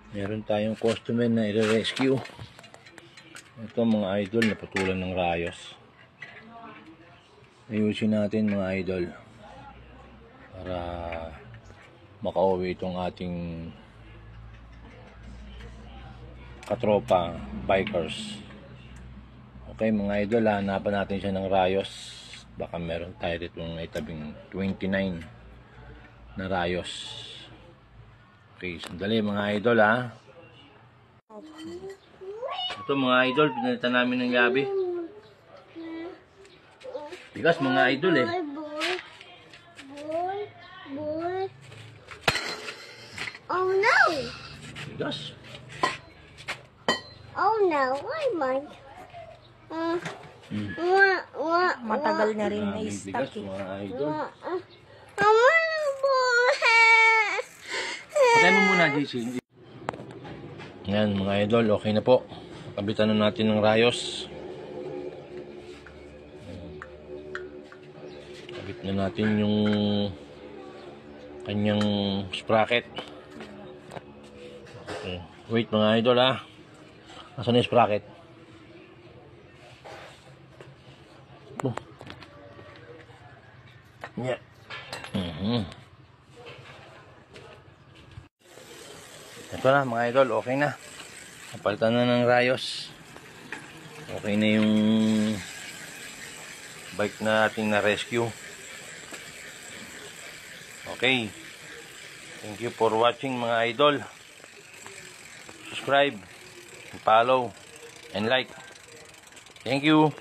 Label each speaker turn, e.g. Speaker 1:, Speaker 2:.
Speaker 1: Meron tayong customer na i-rescue. Ito mga idol, naputulan ng rayos. Ayusin natin mga idol para makauwi itong ating katropa bikers. Okay mga idol, hanapan natin siya ng rayos. Baka meron tayo dito ng itabing 29 na rayos. Okay, sandali mga idol ha. Ito mga idol, pinalitan namin ng gabi. Bigas mga idol eh.
Speaker 2: Oh no!
Speaker 1: Bigas.
Speaker 2: Oh no, why Mike?
Speaker 3: Matagal na rin na
Speaker 1: Bigas
Speaker 3: stock eh.
Speaker 1: mga idol. Patay mo muna JC. Yan mga idol, okay na po. Kabitan na natin ng rayos. Kabit na natin yung kanyang sprocket. Okay. Wait mga idol ha. Nasaan yung sprocket? Oh. Yeah. Ito na mga idol, okay na. Napalitan na ng rayos. Okay na yung bike na ating na-rescue. Okay. Thank you for watching mga idol. Subscribe, follow, and like. Thank you.